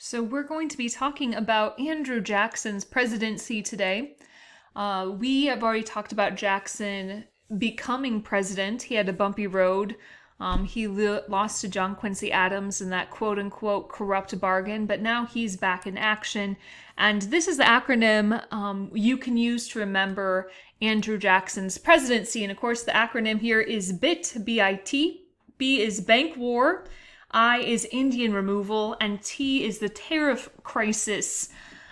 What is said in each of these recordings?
So we're going to be talking about Andrew Jackson's presidency today. We have already talked about Jackson becoming president. He had a bumpy road. He lost to John Quincy Adams in that quote-unquote corrupt bargain, but now he's back in action. And this is the acronym you can use to remember Andrew Jackson's presidency. And of course, the acronym here is BIT, B-I-T. B is bank war. I is Indian removal, and T is the tariff crisis.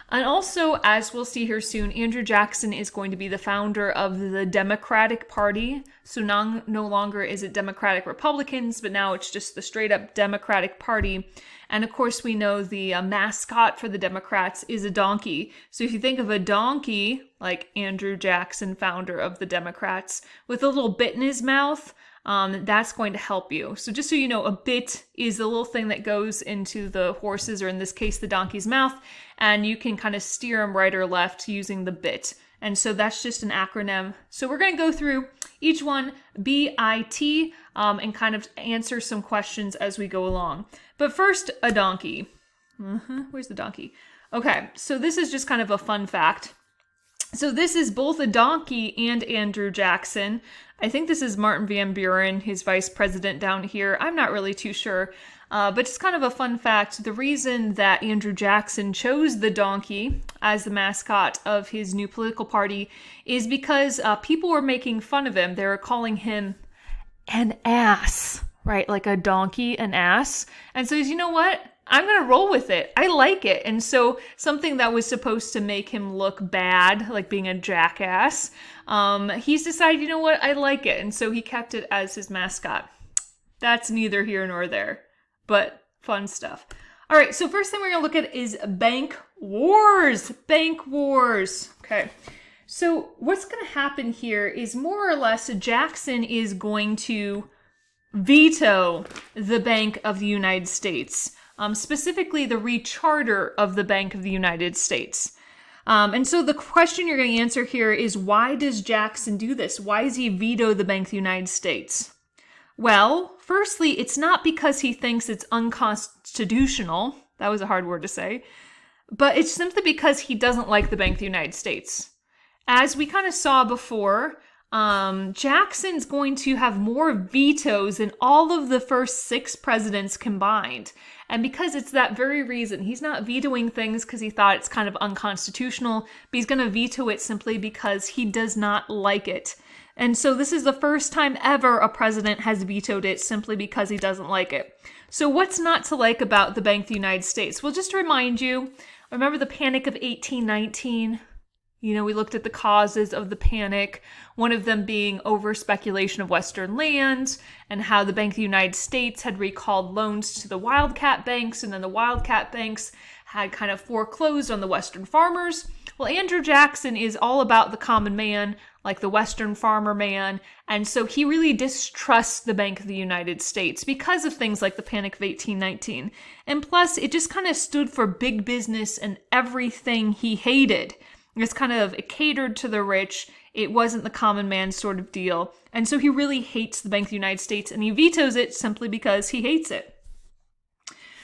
And also, as we'll see here soon, Andrew Jackson is going to be the founder of the Democratic Party. So now no longer is it Democratic Republicans, but now it's just the straight up Democratic Party. And of course, we know the mascot for the Democrats is a donkey. So if you think of a donkey, like Andrew Jackson, founder of the Democrats, with a little bit in his mouth, that's going to help you. So just so you know, a bit is the little thing that goes into the horse's, or in this case, the donkey's mouth, and you can kind of steer them right or left using the bit. And so that's just an acronym. So we're going to go through each one, B-I-T, and kind of answer some questions as we go along. But first, a donkey. Where's the donkey? Okay, so this is just kind of a fun fact. So this is both a donkey and Andrew Jackson. I think this is Martin Van Buren, his vice president down here. I'm not really too sure. But it's kind of a fun fact. The reason that Andrew Jackson chose the donkey as the mascot of his new political party is because people were making fun of him. They were calling him an ass, right? Like a donkey, an ass. And so he's, you know what? I'm going to roll with it. I like it. And so something that was supposed to make him look bad, like being a jackass, he's decided, you know what? I like it. And so he kept it as his mascot. That's neither here nor there, but fun stuff. All right. So first thing we're going to look at is bank wars. Bank wars. Okay. So what's going to happen here is more or less Jackson is going to veto the Bank of the United States. Specifically the recharter of the Bank of the United States. And so the question you're going to answer here is, why does Jackson do this? Why does he veto the Bank of the United States? Well, firstly, it's not because he thinks it's unconstitutional. That was a hard word to say. But it's simply because he doesn't like the Bank of the United States. As we kind of saw before, Jackson's going to have more vetoes than all of the first 6 presidents combined. And because it's that very reason, he's not vetoing things because he thought it's kind of unconstitutional, but he's going to veto it simply because he does not like it. And so this is the first time ever a president has vetoed it simply because he doesn't like it. So what's not to like about the Bank of the United States? Well, just to remind you, remember the Panic of 1819? You know, we looked at the causes of the panic, one of them being over speculation of Western lands, and how the Bank of the United States had recalled loans to the wildcat banks, and then the wildcat banks had kind of foreclosed on the Western farmers. Well, Andrew Jackson is all about the common man, like the Western farmer man, and so he really distrusts the Bank of the United States because of things like the Panic of 1819. And plus, it just kind of stood for big business and everything he hated. It catered to the rich. It wasn't the common man sort of deal. And so he really hates the Bank of the United States, and he vetoes it simply because he hates it.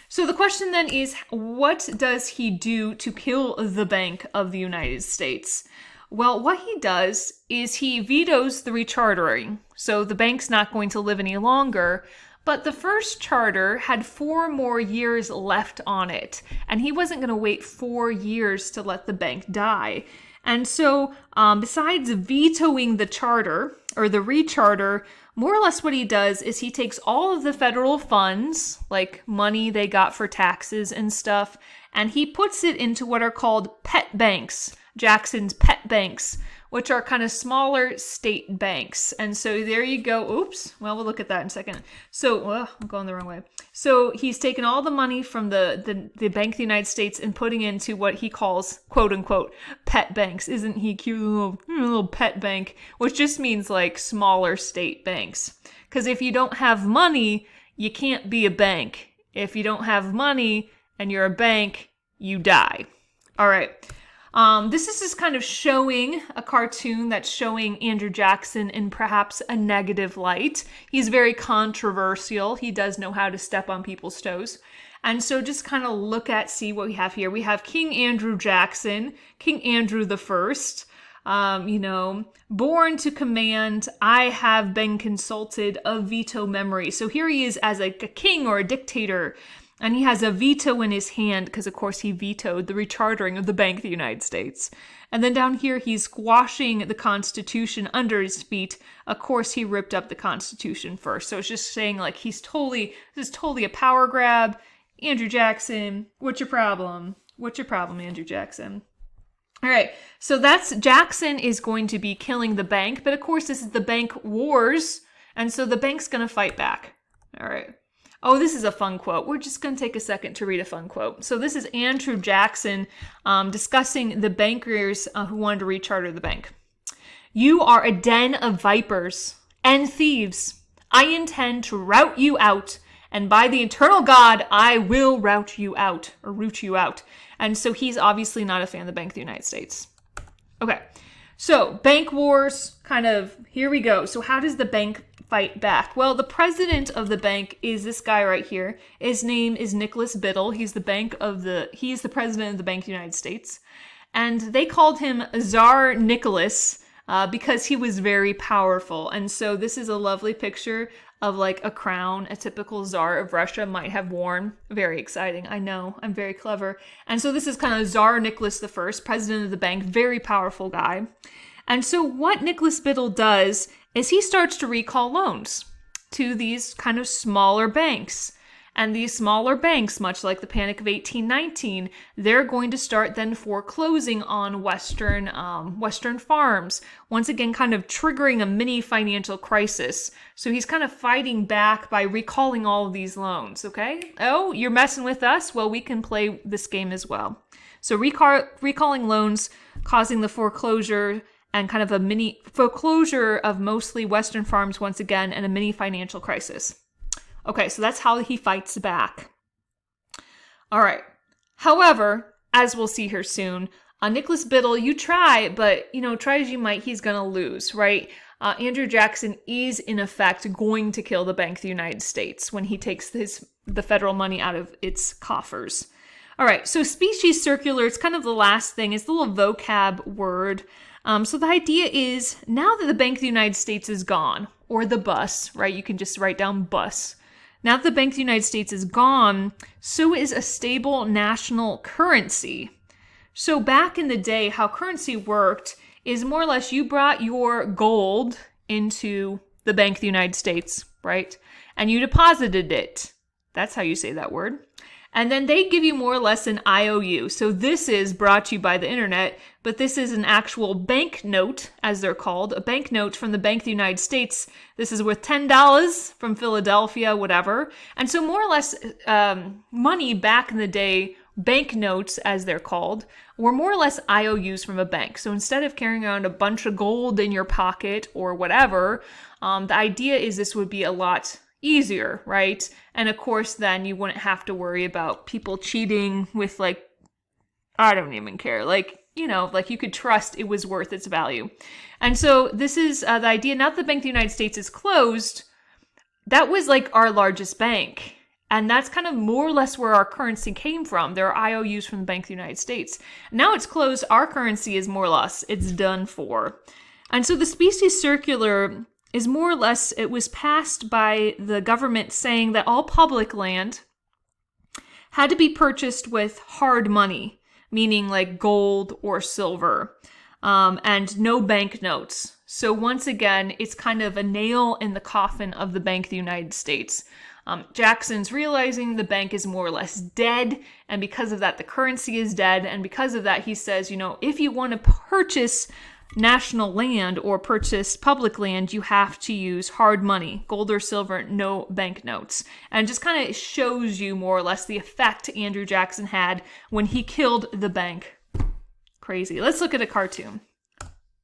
So the question then is, what does he do to kill the Bank of the United States? Well, what he does is he vetoes the rechartering. So the bank's not going to live any longer. But the first charter had 4 more years left on it, and he wasn't going to wait 4 years to let the bank die. And so, besides vetoing the charter, or the recharter, more or less what he does is he takes all of the federal funds, like money they got for taxes and stuff, and he puts it into what are called pet banks, Jackson's pet banks, which are kind of smaller state banks. And so there you go. Oops. Well, we'll look at that in a second. So, I'm going the wrong way. So he's taken all the money from the Bank of the United States and putting into what he calls, quote unquote, pet banks. Isn't he cute? Little pet bank, which just means like smaller state banks. Because if you don't have money, you can't be a bank. If you don't have money and you're a bank, you die. All right. This is just kind of showing a cartoon that's showing Andrew Jackson in perhaps a negative light. He's very controversial. He does know how to step on people's toes. And so just kind of see what we have here. We have King Andrew Jackson, King Andrew the First. Born to command, I have been consulted of veto memory. So here he is as a king or a dictator, and he has a veto in his hand because, of course, he vetoed the rechartering of the Bank of the United States. And then down here, he's squashing the Constitution under his feet. Of course, he ripped up the Constitution first. So it's just saying, like, this is totally a power grab. Andrew Jackson, what's your problem? What's your problem, Andrew Jackson? All right, so Jackson is going to be killing the bank, but of course this is the bank wars, and so the bank's going to fight back. All right. Oh, this is a fun quote. We're just going to take a second to read a fun quote. So this is Andrew Jackson discussing the bankers who wanted to recharter the bank. "You are a den of vipers and thieves. I intend to rout you out, and by the eternal God, I will root you out. And so he's obviously not a fan of the Bank of the United States. Okay, so bank wars, here we go. So how does the bank fight back? Well, the president of the bank is this guy right here. His name is Nicholas Biddle. He's the president of the Bank of the United States. And they called him Tsar Nicholas because he was very powerful. And so this is a lovely picture of like a crown a typical Tsar of Russia might have worn. Very exciting. I know, I'm very clever. And so this is kind of Tsar Nicholas I, president of the bank, very powerful guy. And so what Nicholas Biddle does is he starts to recall loans to these kind of smaller banks. And these smaller banks, much like the Panic of 1819, they're going to start then foreclosing on Western farms, once again kind of triggering a mini financial crisis. So he's kind of fighting back by recalling all of these loans, okay? Oh, you're messing with us? Well, we can play this game as well. So recalling loans, causing the foreclosure and kind of a mini foreclosure of mostly Western farms once again, and a mini financial crisis. Okay, so that's how he fights back. All right. However, as we'll see here soon, Nicholas Biddle, you try, but, try as you might, he's going to lose, right? Andrew Jackson is, in effect, going to kill the Bank of the United States when he takes the federal money out of its coffers. All right, so species circular, it's kind of the last thing. It's a little vocab word. So the idea is, now that the Bank of the United States is gone, or the bus, right? You can just write down bus. Now that the Bank of the United States is gone, so is a stable national currency. So back in the day, how currency worked is more or less you brought your gold into the Bank of the United States, right? And you deposited it. That's how you say that word. And then they give you more or less an IOU. So this is brought to you by the internet, but this is an actual banknote, as they're called, a banknote from the Bank of the United States. This is worth $10 from Philadelphia, whatever. And so more or less money back in the day, banknotes, as they're called, were more or less IOUs from a bank. So instead of carrying around a bunch of gold in your pocket or whatever, the idea is this would be a lot easier, right? And of course, then you wouldn't have to worry about people cheating with I don't even care. You could trust it was worth its value. And so this is the idea. Now that the Bank of the United States is closed, that was our largest bank. And that's kind of more or less where our currency came from. There are IOUs from the Bank of the United States. Now it's closed. Our currency is more or less, it's done for. And so the species circular is more or less, it was passed by the government saying that all public land had to be purchased with hard money, meaning like gold or silver, and no banknotes. So once again, it's kind of a nail in the coffin of the Bank of the United States. Jackson's realizing the bank is more or less dead, and because of that, the currency is dead, and because of that, he says, if you want to purchase national land or purchase public land, you have to use hard money, gold or silver, no banknotes. And just kind of shows you more or less the effect Andrew Jackson had when he killed the bank. Crazy. Let's look at a cartoon.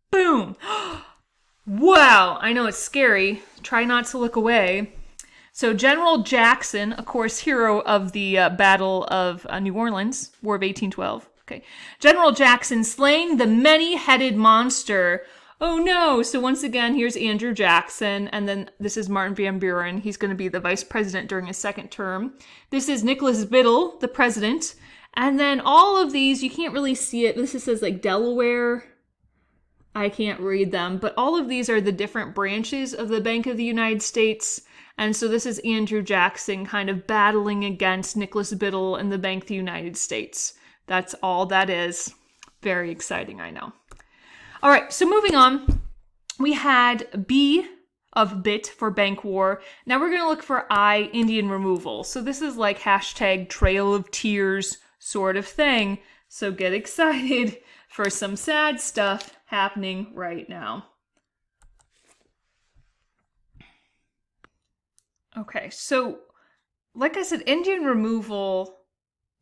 Boom! Wow! I know it's scary. Try not to look away. So General Jackson, of course, hero of the Battle of New Orleans, War of 1812. Okay. General Jackson slaying the many-headed monster Oh no! So once again, here's Andrew Jackson, and then this is Martin Van Buren. He's going to be the vice president during his second term. This is Nicholas Biddle, the president. And then all of these, you can't really see it. This says like Delaware. I can't read them, but all of these are the different branches of the Bank of the United States. And so this is Andrew Jackson kind of battling against Nicholas Biddle and the Bank of the United States. That's all that is. Very exciting, I know. All right, so moving on, we had B of BIT for bank war. Now we're going to look for I, Indian removal. So this is like hashtag Trail of Tears sort of thing. So get excited for some sad stuff happening right now. Okay, so like I said, Indian removal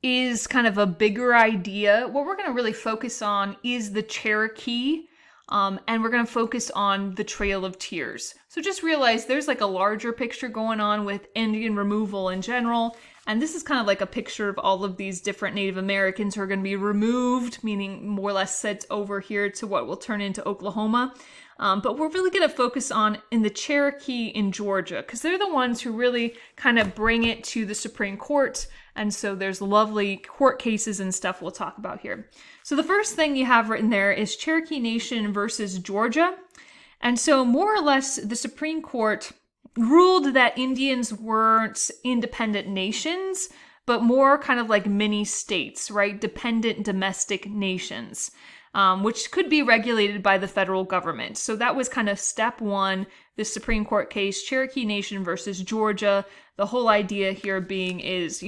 is kind of a bigger idea. What we're going to really focus on is the Cherokee, and we're going to focus on the Trail of Tears. So just realize there's like a larger picture going on with Indian removal in general, and this is kind of like a picture of all of these different Native Americans who are going to be removed, meaning more or less sent over here to what will turn into Oklahoma. But we're really going to focus on in the Cherokee in Georgia, because they're the ones who really kind of bring it to the Supreme Court. And so there's lovely court cases and stuff we'll talk about here. So the first thing you have written there is Cherokee Nation versus Georgia. And so more or less the Supreme Court ruled that Indians weren't independent nations, but more kind of like mini states, right? Dependent domestic nations. Which could be regulated by the federal government. So that was kind of step one, the Supreme Court case, Cherokee Nation versus Georgia. The whole idea here being is,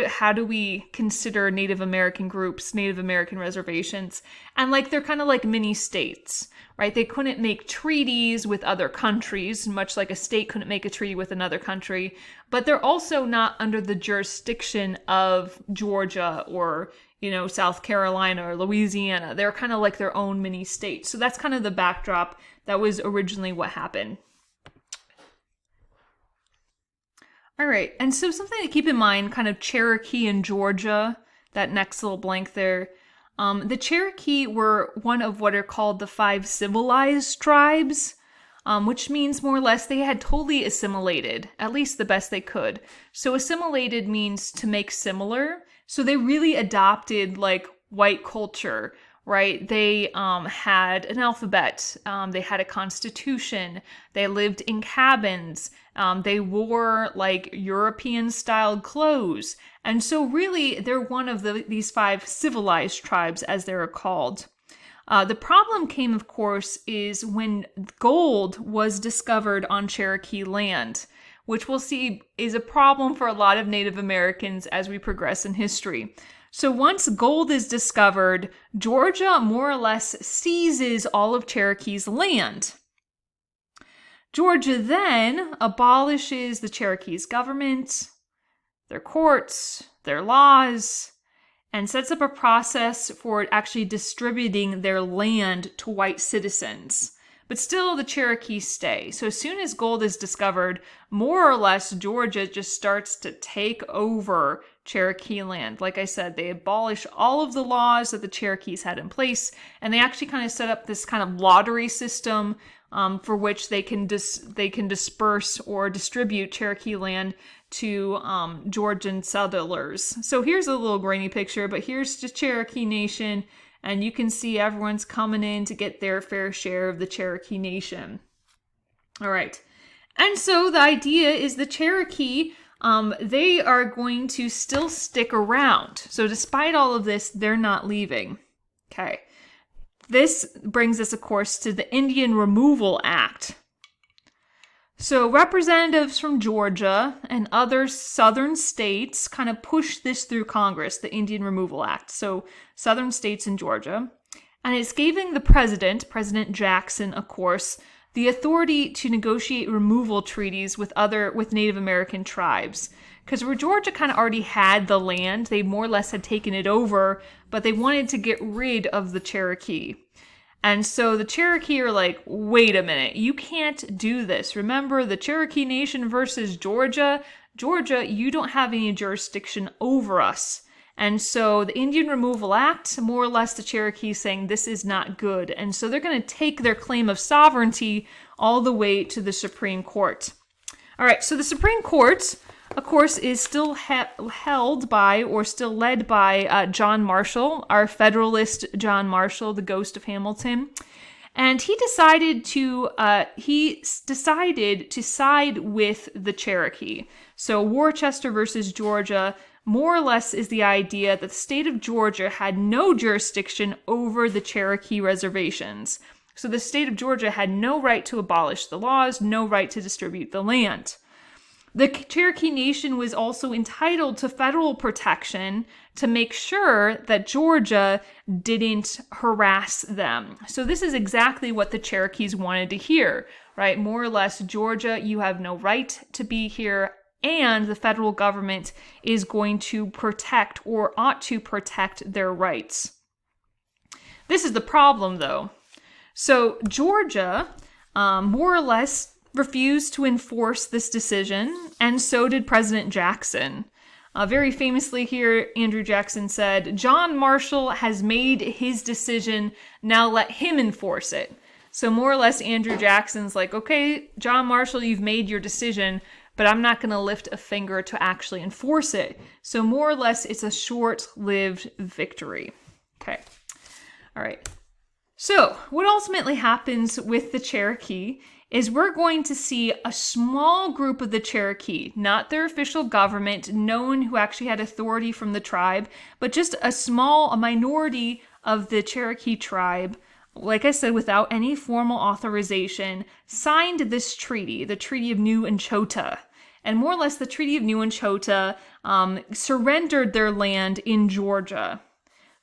how do we consider Native American groups, Native American reservations? And like, they're kind of like mini states, right? They couldn't make treaties with other countries, much like a state couldn't make a treaty with another country, but they're also not under the jurisdiction of Georgia or South Carolina or Louisiana. They're kind of like their own mini states. So that's kind of the backdrop. That was originally what happened. All right. And so something to keep in mind, kind of Cherokee and Georgia, that next little blank there. The Cherokee were one of what are called the 5 civilized tribes, which means more or less they had totally assimilated, at least the best they could. So assimilated means to make similar. So they really adopted like white culture, right? They had an alphabet, they had a constitution, they lived in cabins, they wore like European styled clothes. And so really they're one of these 5 civilized tribes as they're called. The problem came, of course, is when gold was discovered on Cherokee land, which we'll see is a problem for a lot of Native Americans as we progress in history. So once gold is discovered, Georgia more or less seizes all of Cherokee's land. Georgia then abolishes the Cherokee's government, their courts, their laws, and sets up a process for actually distributing their land to white citizens. But still, the Cherokee stay. So as soon as gold is discovered, more or less, Georgia just starts to take over Cherokee land. Like I said, they abolish all of the laws that the Cherokees had in place, and they actually kind of set up this kind of lottery system for which they can disperse or distribute Cherokee land to Georgian settlers. So here's a little grainy picture, but here's just Cherokee Nation. And you can see everyone's coming in to get their fair share of the Cherokee Nation. All right. And so the idea is the Cherokee, they are going to still stick around. So despite all of this, they're not leaving. Okay. This brings us, of course, to the Indian Removal Act. So representatives from Georgia and other southern states kind of pushed this through Congress, the Indian Removal Act. So southern states and Georgia. And it's giving the President Jackson, of course, the authority to negotiate removal treaties with Native American tribes. Because where Georgia kind of already had the land, they more or less had taken it over, but they wanted to get rid of the Cherokee. And so the Cherokee are like, wait a minute, you can't do this. Remember the Cherokee Nation versus Georgia? Georgia, you don't have any jurisdiction over us. And so the Indian Removal Act, more or less the Cherokee saying this is not good. And so they're going to take their claim of sovereignty all the way to the Supreme Court. All right, so the Supreme Court, of course, is still held by or still led by John Marshall, our Federalist John Marshall, the ghost of Hamilton. And he decided to side with the Cherokee. So Worcester versus Georgia, more or less, is the idea that the state of Georgia had no jurisdiction over the Cherokee reservations. So the state of Georgia had no right to abolish the laws, no right to distribute the land. The Cherokee Nation was also entitled to federal protection to make sure that Georgia didn't harass them. So this is exactly what the Cherokees wanted to hear, right? More or less, Georgia, you have no right to be here, and the federal government is going to protect or ought to protect their rights. This is the problem, though. So Georgia, more or less, refused to enforce this decision, and so did President Jackson. Very famously here, Andrew Jackson said, "John Marshall has made his decision, now let him enforce it." So more or less, Andrew Jackson's like, okay, John Marshall, you've made your decision, but I'm not going to lift a finger to actually enforce it. So more or less, it's a short-lived victory. Okay. All right. So what ultimately happens with the Cherokee is we're going to see a small group of the Cherokee, not their official government, no one who actually had authority from the tribe, but just a minority of the Cherokee tribe, like I said, without any formal authorization, signed this treaty, the Treaty of New Anchota. And more or less, the Treaty of New Anchota surrendered their land in Georgia.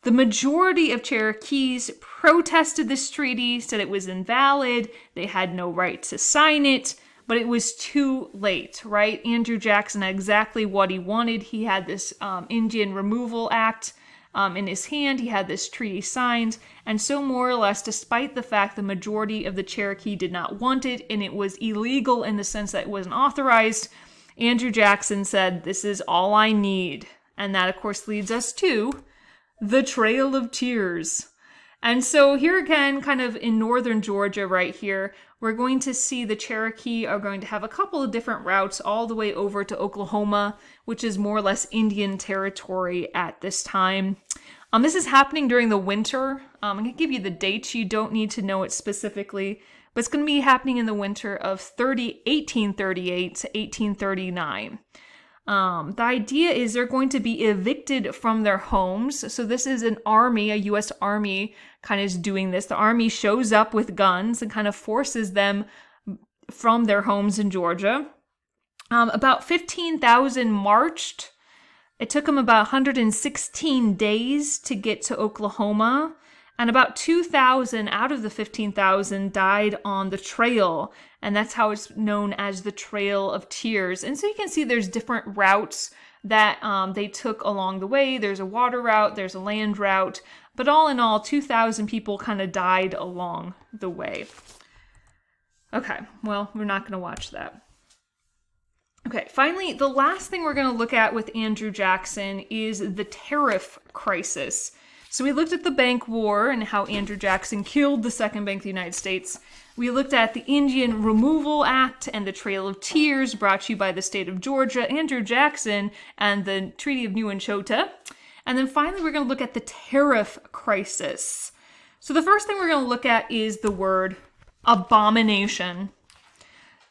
The majority of Cherokees protested this treaty, said it was invalid, they had no right to sign it, but it was too late, right? Andrew Jackson had exactly what he wanted. He had this Indian Removal Act in his hand, he had this treaty signed, and so more or less, despite the fact the majority of the Cherokee did not want it, and it was illegal in the sense that it wasn't authorized, Andrew Jackson said, "This is all I need." And that, of course, leads us to the Trail of Tears. And so here again, kind of in northern Georgia right here, we're going to see the Cherokee are going to have a couple of different routes all the way over to Oklahoma, which is more or less Indian territory at this time. This is happening during the winter. I'm going to give you the dates. You don't need to know it specifically, but it's going to be happening in the winter of 1838 to 1839. The idea is they're going to be evicted from their homes. So this is an army, a U.S. Army kind of is doing this. The army shows up with guns and kind of forces them from their homes in Georgia. About 15,000 marched. It took them about 116 days to get to Oklahoma. And about 2,000 out of the 15,000 died on the trail. And that's how it's known as the Trail of Tears. And so you can see there's different routes that they took along the way. There's a water route, there's a land route. But all in all, 2,000 people kind of died along the way. Okay, well, we're not going to watch that. Okay, finally, the last thing we're going to look at with Andrew Jackson is the tariff crisis. So we looked at the Bank War and how Andrew Jackson killed the Second Bank of the United States. We looked at the Indian Removal Act and the Trail of Tears brought to you by the state of Georgia, Andrew Jackson, and the Treaty of New Anchota. And then finally, we're going to look at the tariff crisis. So the first thing we're going to look at is the word abomination.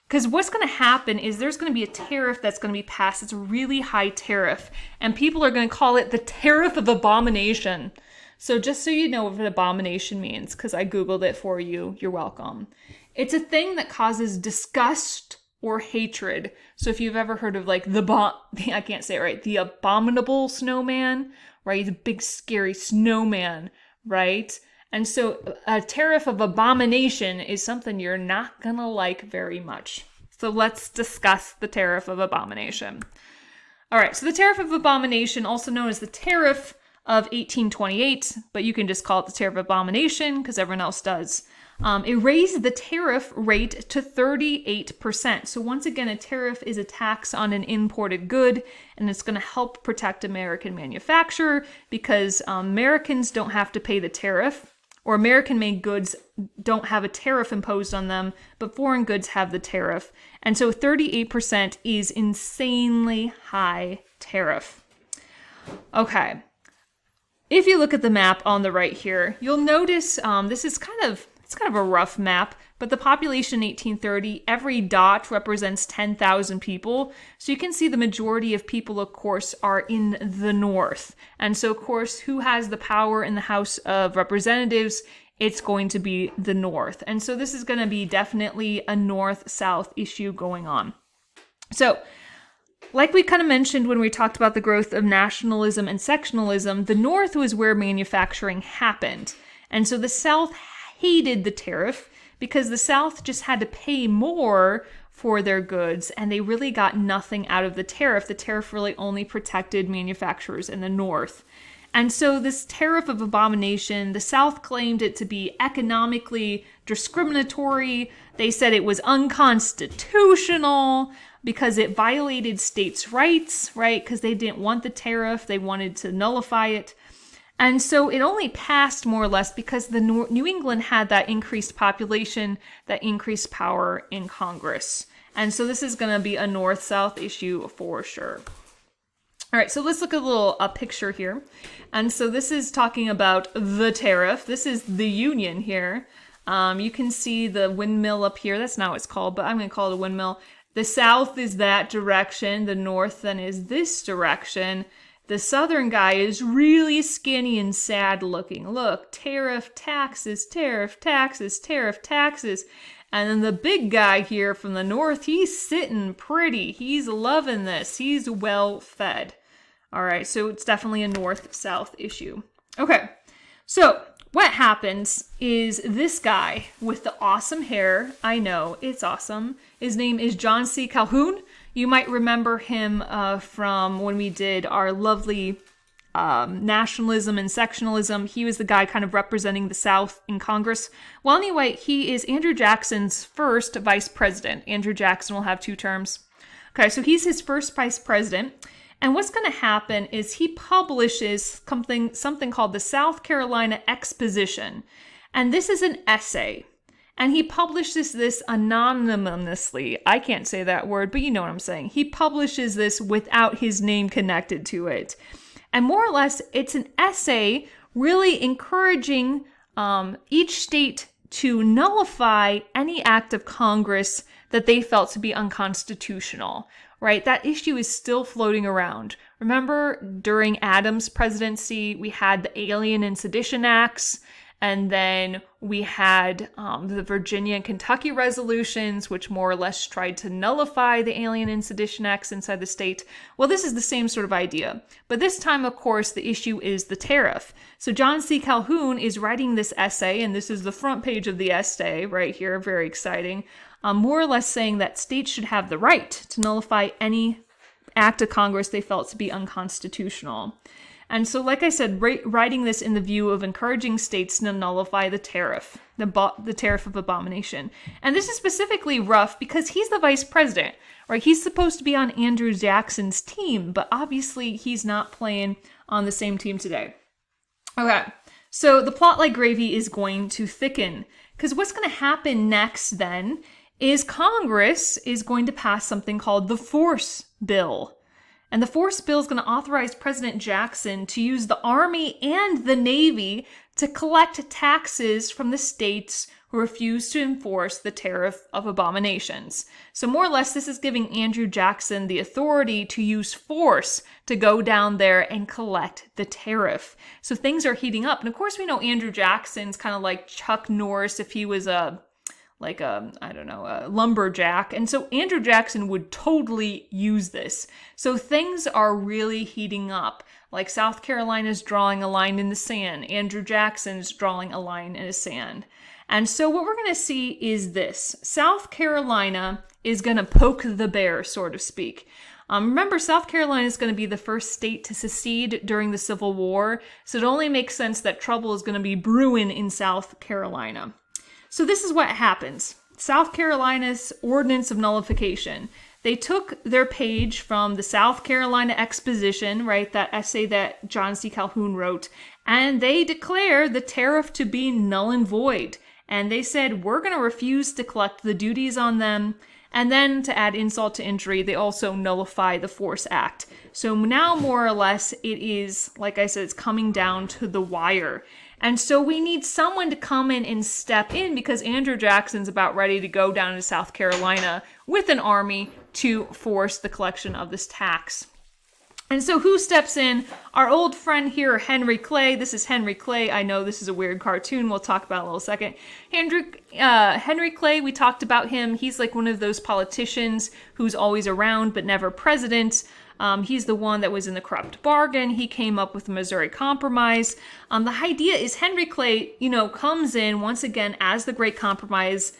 Because what's going to happen is there's going to be a tariff that's going to be passed. It's a really high tariff. And people are going to call it the tariff of abomination. So just so you know what abomination means, because I Googled it for you, you're welcome. It's a thing that causes disgust or hatred. So if you've ever heard of like I can't say it right, the abominable snowman, right? The big scary snowman, right? And so a tariff of abomination is something you're not gonna like very much. So let's discuss the tariff of abomination. All right, so the tariff of abomination, also known as the tariff of 1828, but you can just call it the tariff of abomination because everyone else does. It raised the tariff rate to 38%. So once again, a tariff is a tax on an imported good, and it's going to help protect American manufacturer because Americans don't have to pay the tariff, or American-made goods don't have a tariff imposed on them, but foreign goods have the tariff. And so 38% is insanely high tariff. Okay. If you look at the map on the right here, you'll notice this is kind of a rough map, but the population in 1830, every dot represents 10,000 people. So you can see the majority of people, of course, are in the North. And so, of course, who has the power in the House of Representatives? It's going to be the North. And so this is going to be definitely a North-South issue going on. So, like we kind of mentioned when we talked about the growth of nationalism and sectionalism, the North was where manufacturing happened. And so the South hated the tariff because the South just had to pay more for their goods and they really got nothing out of the tariff. The tariff really only protected manufacturers in the North. And so this tariff of abomination, the South claimed it to be economically discriminatory. They said it was unconstitutional because it violated states' rights, right? Because they didn't want the tariff. They wanted to nullify it. And so it only passed more or less because the New England had that increased population, that increased power in Congress. And so this is going to be a North-South issue for sure. All right, so let's look at a picture here. And so this is talking about the tariff. This is the Union here. You can see the windmill up here. That's not what it's called, but I'm going to call it a windmill. The South is that direction. The North then is this direction. The Southern guy is really skinny and sad looking. Look, tariff, taxes, tariff, taxes, tariff, taxes. And then the big guy here from the North, he's sitting pretty. He's loving this. He's well fed. All right, so it's definitely a North-South issue. Okay, so what happens is this guy with the awesome hair, I know, it's awesome. His name is John C. Calhoun. You might remember him from when we did our lovely nationalism and sectionalism. He was the guy kind of representing the South in Congress. Well, anyway, he is Andrew Jackson's first vice president. Andrew Jackson will have 2 terms. Okay, so he's his first vice president. And what's going to happen is he publishes something called the South Carolina Exposition. And this is an essay. And he publishes this anonymously. I can't say that word, but you know what I'm saying. He publishes this without his name connected to it. And more or less, it's an essay really encouraging each state to nullify any act of Congress that they felt to be unconstitutional, right? That issue is still floating around. Remember, during Adams' presidency, we had the Alien and Sedition Acts, and then we had the Virginia and Kentucky resolutions, which more or less tried to nullify the Alien and Sedition Acts inside the state. Well, this is the same sort of idea. But this time, of course, the issue is the tariff. So John C. Calhoun is writing this essay, and this is the front page of the essay right here, very exciting, more or less saying that states should have the right to nullify any act of Congress they felt to be unconstitutional. And so, like I said, writing this in the view of encouraging states to nullify the tariff, the tariff of abomination. And this is specifically rough because he's the vice president, right? He's supposed to be on Andrew Jackson's team, but obviously he's not playing on the same team today. Okay, so the plot like gravy is going to thicken because what's going to happen next then is Congress is going to pass something called the Force Bill. And the Force Bill is going to authorize President Jackson to use the Army and the Navy to collect taxes from the states who refuse to enforce the tariff of abominations. So more or less, this is giving Andrew Jackson the authority to use force to go down there and collect the tariff. So things are heating up. And of course, we know Andrew Jackson's kind of like Chuck Norris if he was a lumberjack. And so Andrew Jackson would totally use this. So things are really heating up. Like South Carolina's drawing a line in the sand. Andrew Jackson's drawing a line in the sand. And so what we're going to see is this. South Carolina is going to poke the bear, so to speak. Remember, South Carolina is going to be the first state to secede during the Civil War. So it only makes sense that trouble is going to be brewing in South Carolina. So this is what happens. South Carolina's Ordinance of Nullification. They took their page from the South Carolina Exposition, right, that essay that John C. Calhoun wrote, and they declare the tariff to be null and void. And they said, we're going to refuse to collect the duties on them. And then to add insult to injury, they also nullify the Force Act. So now more or less it is, like I said, it's coming down to the wire. And so we need someone to come in and step in because Andrew Jackson's about ready to go down to South Carolina with an army to force the collection of this tax. And so who steps in? Our old friend here, Henry Clay. This is Henry Clay. I know this is a weird cartoon. We'll talk about it in a little second. Henry Clay, we talked about him. He's like one of those politicians who's always around but never president. He's the one that was in the compromise bargain. He came up with the Missouri Compromise. The idea is Henry Clay, comes in once again as the great compromiser,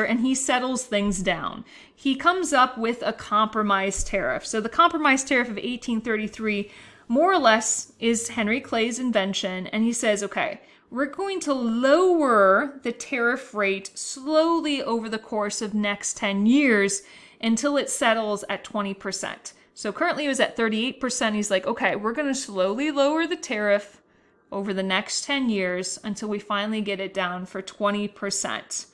and he settles things down. He comes up with a compromise tariff. So the compromise tariff of 1833 more or less is Henry Clay's invention, and he says, okay, we're going to lower the tariff rate slowly over the course of next 10 years until it settles at 20%. So currently it was at 38%. He's like, okay, we're going to slowly lower the tariff over the next 10 years until we finally get it down for 20%,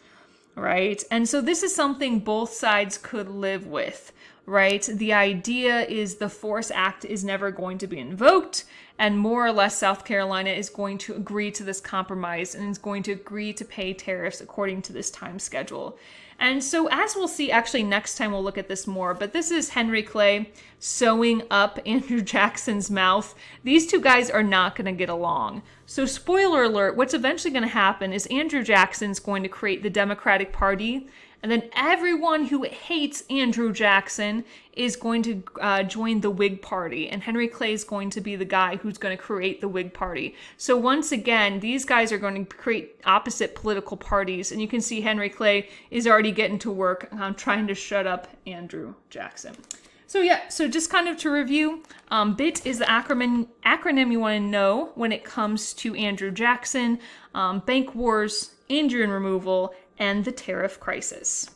right? And so this is something both sides could live with, right? The idea is the Force Act is never going to be invoked, and more or less South Carolina is going to agree to this compromise and is going to agree to pay tariffs according to this time schedule. And so as we'll see, actually next time we'll look at this more, but this is Henry Clay sewing up Andrew Jackson's mouth. These two guys are not going to get along. So spoiler alert, what's eventually going to happen is Andrew Jackson's going to create the Democratic Party, and then everyone who hates Andrew Jackson is going to join the Whig Party, and Henry Clay is going to be the guy who's going to create the Whig Party. So once again, these guys are going to create opposite political parties, and you can see Henry Clay is already getting to work on trying to shut up Andrew Jackson. So just kind of to review, BIT is the acronym you want to know when it comes to Andrew Jackson, bank wars, Indian removal, and the tariff crisis.